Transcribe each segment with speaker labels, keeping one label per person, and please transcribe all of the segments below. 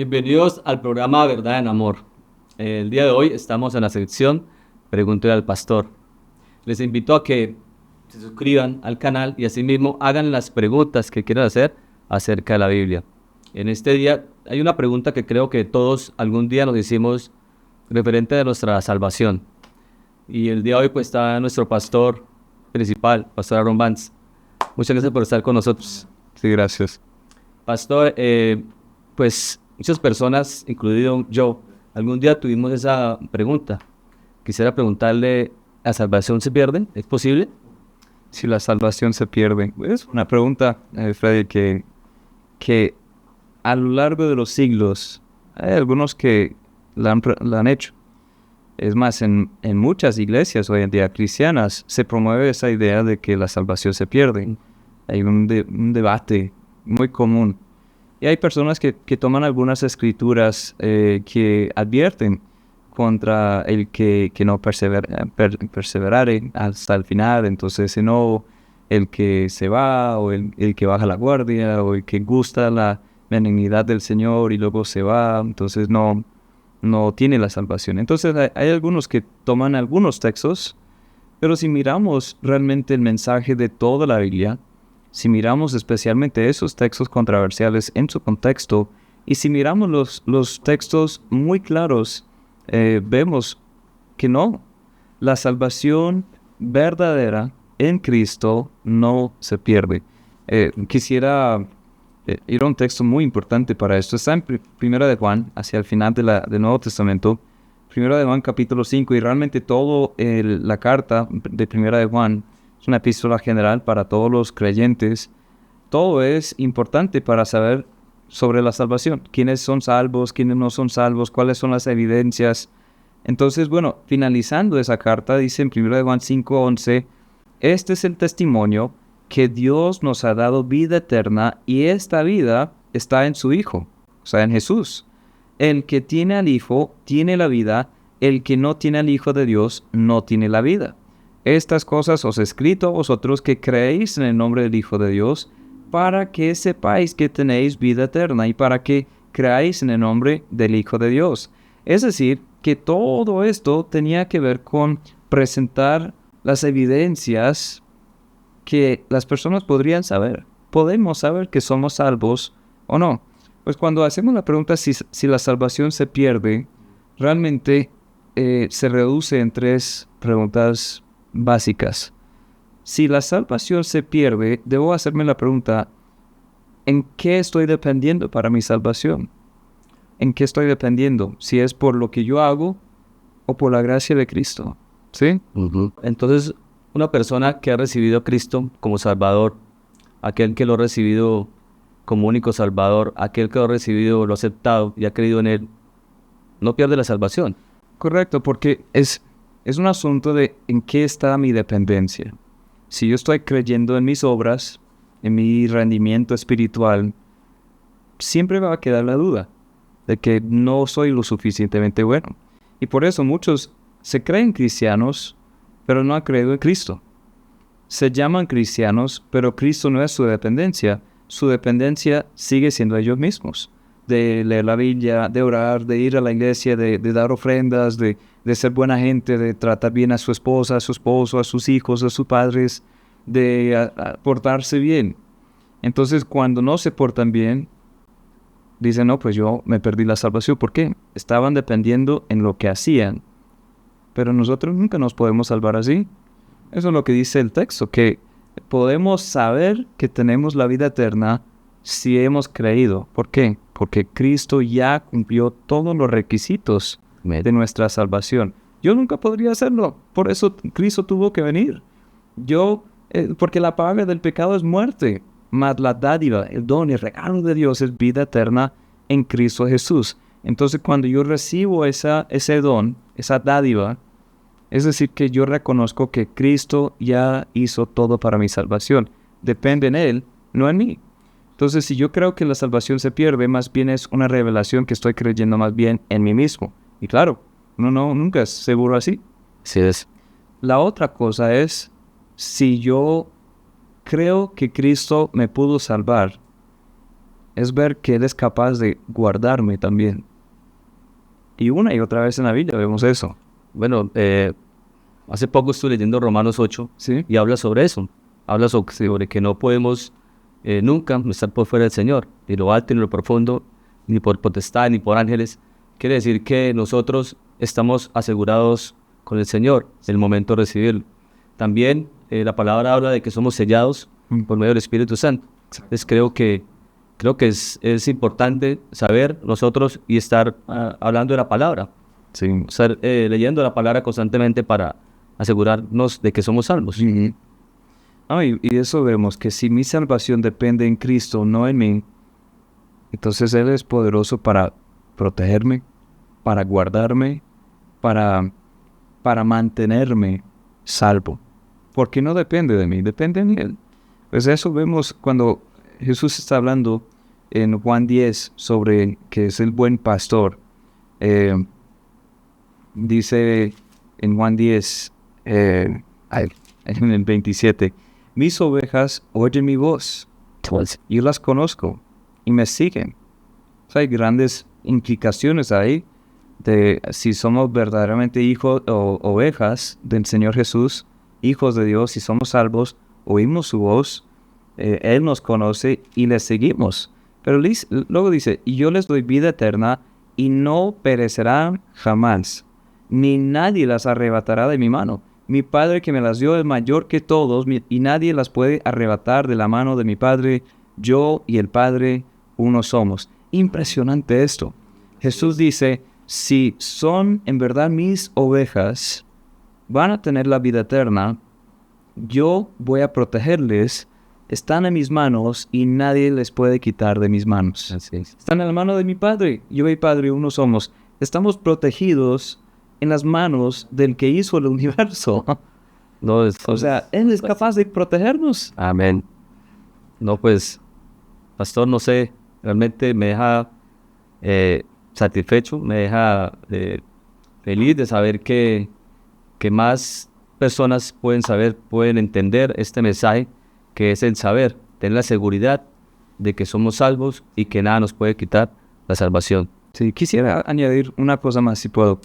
Speaker 1: Bienvenidos al programa Verdad en Amor. El día de hoy estamos en la sección Pregúntele al Pastor. Les invito a que se suscriban al canal y asimismo hagan las preguntas que quieran hacer acerca de la Biblia. En este día hay una pregunta que creo que todos algún día nos hicimos referente a nuestra salvación. Y el día de hoy pues está nuestro pastor principal, Pastor Aaron Vance. Muchas gracias por estar con nosotros.
Speaker 2: Sí, gracias.
Speaker 1: Pastor, pues muchas personas, incluido yo, algún día tuvimos esa pregunta. Quisiera preguntarle, ¿la salvación se pierde? ¿Es posible?
Speaker 2: Si la salvación se pierde. Es una pregunta, Freddy, que a lo largo de los siglos hay algunos que la han hecho. Es más, en muchas iglesias hoy en día cristianas se promueve esa idea de que la salvación se pierde. Hay un debate muy común. Y hay personas que toman algunas escrituras que advierten contra el que no perseverare hasta el final. Entonces, no el que se va, o el que baja la guardia, o el que gusta la benignidad del Señor y luego se va, entonces no tiene la salvación. Entonces, hay algunos que toman algunos textos, pero si miramos realmente el mensaje de toda la Biblia, si miramos especialmente esos textos controversiales en su contexto, y si miramos los textos muy claros, vemos que no. La salvación verdadera en Cristo no se pierde. Quisiera ir a un texto muy importante para esto. Está en Primera de Juan, hacia el final del Nuevo Testamento. Primera de Juan capítulo 5, y realmente toda la carta de Primera de Juan es una epístola general para todos los creyentes. Todo es importante para saber sobre la salvación. Quiénes son salvos, quiénes no son salvos, cuáles son las evidencias. Entonces, bueno, finalizando esa carta, dice en 1 Juan 5:11, este es el testimonio que Dios nos ha dado vida eterna, y esta vida está en su Hijo, o sea, en Jesús. El que tiene al Hijo tiene la vida, el que no tiene al Hijo de Dios no tiene la vida. Estas cosas os he escrito a vosotros que creéis en el nombre del Hijo de Dios, para que sepáis que tenéis vida eterna y para que creáis en el nombre del Hijo de Dios. Es decir, que todo esto tenía que ver con presentar las evidencias que las personas podrían saber. Podemos saber que somos salvos o no. Pues cuando hacemos la pregunta si la salvación se pierde, realmente se reduce en tres preguntas básicas. Si la salvación se pierde, debo hacerme la pregunta, ¿en qué estoy dependiendo para mi salvación? ¿En qué estoy dependiendo? Si es por lo que yo hago o por la gracia de Cristo. ¿Sí?
Speaker 1: Entonces, una persona que ha recibido a Cristo como Salvador, aquel que lo ha recibido como único Salvador, aquel que lo ha recibido, lo ha aceptado y ha creído en Él, no pierde la salvación.
Speaker 2: Correcto, porque es un asunto de en qué está mi dependencia. Si yo estoy creyendo en mis obras, en mi rendimiento espiritual, siempre va a quedar la duda de que no soy lo suficientemente bueno. Y por eso muchos se creen cristianos, pero no han creído en Cristo. Se llaman cristianos, pero Cristo no es su dependencia. Su dependencia sigue siendo ellos mismos. De leer la Biblia, de orar, de ir a la iglesia, de dar ofrendas, de ser buena gente, de tratar bien a su esposa, a su esposo, a sus hijos, a sus padres, de portarse bien. Entonces, cuando no se portan bien, dicen, no, pues yo me perdí la salvación. ¿Por qué? Estaban dependiendo en lo que hacían. Pero nosotros nunca nos podemos salvar así. Eso es lo que dice el texto, que podemos saber que tenemos la vida eterna si hemos creído. ¿Por qué? Porque Cristo ya cumplió todos los requisitos de nuestra salvación. Yo nunca podría hacerlo. Por eso Cristo tuvo que venir. Porque la paga del pecado es muerte, mas la dádiva, el don y el regalo de Dios es vida eterna en Cristo Jesús. Entonces, cuando yo recibo ese don, esa dádiva, es decir, que yo reconozco que Cristo ya hizo todo para mi salvación. Depende en Él, no en mí. Entonces, si yo creo que la salvación se pierde, más bien es una revelación que estoy creyendo más bien en mí mismo. Y claro, uno nunca es seguro así.
Speaker 1: Así es.
Speaker 2: La otra cosa es, si yo creo que Cristo me pudo salvar, es ver que Él es capaz de guardarme también. Y una y otra vez en la Biblia vemos eso.
Speaker 1: Bueno, hace poco estuve leyendo Romanos 8
Speaker 2: ¿Sí?
Speaker 1: y habla sobre eso. Habla sobre que no podemos nunca estar por fuera del Señor, ni lo alto, ni lo profundo, ni por potestad, ni por ángeles. Quiere decir que nosotros estamos asegurados con el Señor en el momento de recibirlo. También la palabra habla de que somos sellados por medio del Espíritu Santo. Entonces creo que es importante saber nosotros y estar hablando de la palabra.
Speaker 2: Sí.
Speaker 1: Estar leyendo la palabra constantemente para asegurarnos de que somos salvos.
Speaker 2: Y eso vemos, que si mi salvación depende en Cristo, no en mí, entonces Él es poderoso para protegerme, para guardarme, para mantenerme salvo. Porque no depende de mí, depende de Él. Pues eso vemos cuando Jesús está hablando en Juan 10 sobre que es el buen pastor. Dice en Juan 10, en el 27, mis ovejas oyen mi voz, yo las conozco y me siguen. O sea, hay grandes implicaciones ahí de si somos verdaderamente hijos o ovejas del Señor Jesús, hijos de Dios, si somos salvos, oímos su voz, Él nos conoce y le seguimos. Pero luego dice, y yo les doy vida eterna y no perecerán jamás, ni nadie las arrebatará de mi mano. Mi Padre que me las dio es mayor que todos y nadie las puede arrebatar de la mano de mi Padre. Yo y el Padre uno somos. Impresionante esto. Jesús dice, si son en verdad mis ovejas, van a tener la vida eterna, yo voy a protegerles, están en mis manos y nadie les puede quitar de mis manos.
Speaker 1: Así es.
Speaker 2: Están en la mano de mi Padre, yo y Padre uno somos. Estamos protegidos en las manos del que hizo el universo.
Speaker 1: No,
Speaker 2: O sea, Él es capaz de protegernos.
Speaker 1: amén. No, pues, pastor, no sé, realmente me deja satisfecho, me deja feliz de saber que más personas pueden saber, pueden entender este mensaje, que es el saber, tener la seguridad de que somos salvos y que nada nos puede quitar la salvación.
Speaker 2: Sí, quisiera añadir una cosa más, si puedo.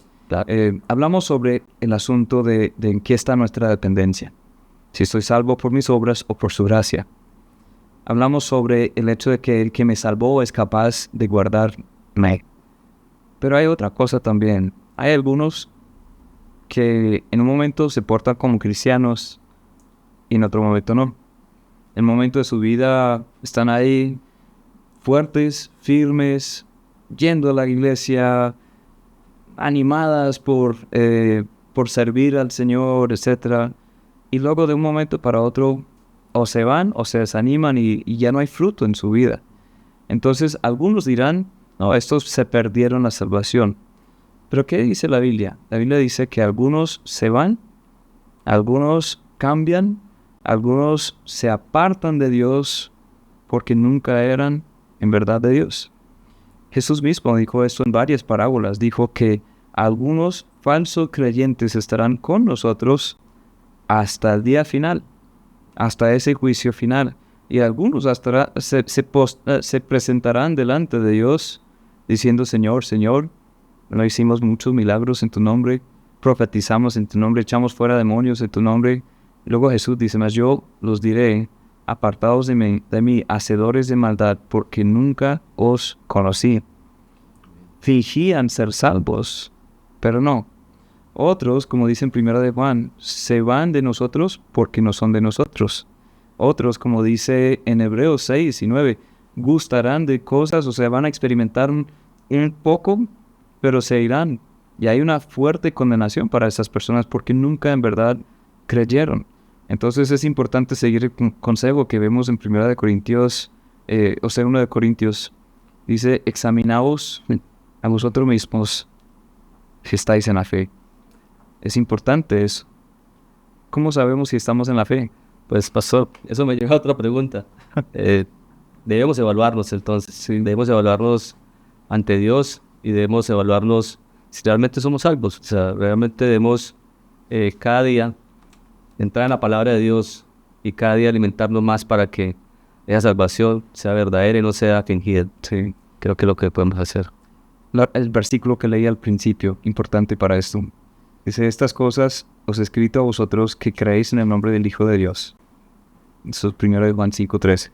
Speaker 2: Hablamos sobre el asunto de en qué está nuestra dependencia. Si estoy salvo por mis obras o por su gracia. Hablamos sobre el hecho de que el que me salvó es capaz de guardarme. Pero hay otra cosa también. Hay algunos que en un momento se portan como cristianos y en otro momento no. En el momento de su vida están ahí fuertes, firmes, yendo a la iglesia, animadas por servir al Señor, etc. Y luego de un momento para otro o se van o se desaniman y ya no hay fruto en su vida. Entonces algunos dirán, no, estos se perdieron la salvación. Pero ¿qué dice la Biblia? La Biblia dice que algunos se van, algunos cambian, algunos se apartan de Dios porque nunca eran en verdad de Dios. Jesús mismo dijo esto en varias parábolas. Dijo que algunos falsos creyentes estarán con nosotros hasta el día final, hasta ese juicio final. Y algunos hasta se presentarán delante de Dios diciendo, Señor, Señor, no hicimos muchos milagros en tu nombre, profetizamos en tu nombre, echamos fuera demonios en tu nombre. Y luego Jesús dice, mas yo los diré, apartados de mí, hacedores de maldad, porque nunca os conocí. Fingían ser salvos, pero no. Otros, como dice en 1 de Juan, se van de nosotros porque no son de nosotros. Otros, como dice en Hebreos 6 y 9, gustarán de cosas, o sea, van a experimentar un poco, pero se irán. Y hay una fuerte condenación para esas personas porque nunca en verdad creyeron. Entonces es importante seguir el consejo que vemos en 1 de Corintios, 2 de Corintios. Dice, examinaos a vosotros mismos si estáis en la fe. Es importante eso. ¿Cómo sabemos si estamos en la fe?
Speaker 1: Pues, pastor, eso me lleva a otra pregunta. Debemos evaluarnos entonces,
Speaker 2: Sí.
Speaker 1: debemos evaluarnos ante Dios y debemos evaluarnos si realmente somos salvos. O sea, realmente debemos cada día entrar en la palabra de Dios y cada día alimentarnos más para que esa salvación sea verdadera y no sea fingida.
Speaker 2: Sí.
Speaker 1: Creo que es lo que podemos hacer.
Speaker 2: El versículo que leí al principio, importante para esto. Dice, estas cosas os he escrito a vosotros que creéis en el nombre del Hijo de Dios. Eso es 1 Juan 5:13.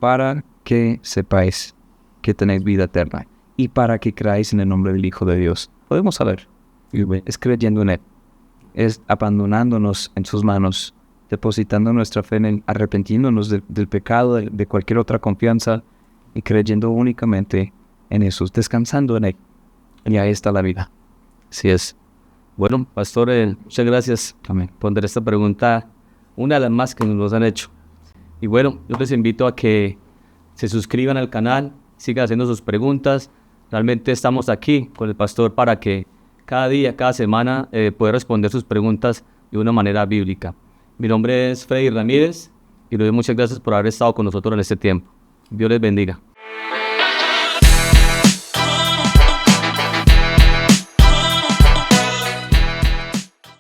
Speaker 2: Para que sepáis que tenéis vida eterna. Y para que creáis en el nombre del Hijo de Dios. Podemos saber. Es creyendo en Él. Es abandonándonos en sus manos. Depositando nuestra fe en Él. Arrepintiéndonos del pecado, de cualquier otra confianza. Y creyendo únicamente en Jesús. Descansando en Él. Y ahí está la vida.
Speaker 1: Así es. Bueno, pastor, muchas gracias.
Speaker 2: Amén.
Speaker 1: Pondré esta pregunta, una de las más que nos han hecho. Y bueno, yo les invito a que se suscriban al canal, sigan haciendo sus preguntas. Realmente estamos aquí con el pastor para que cada día, cada semana, pueda responder sus preguntas de una manera bíblica. Mi nombre es Freddy Ramírez y les doy muchas gracias por haber estado con nosotros en este tiempo. Dios les bendiga.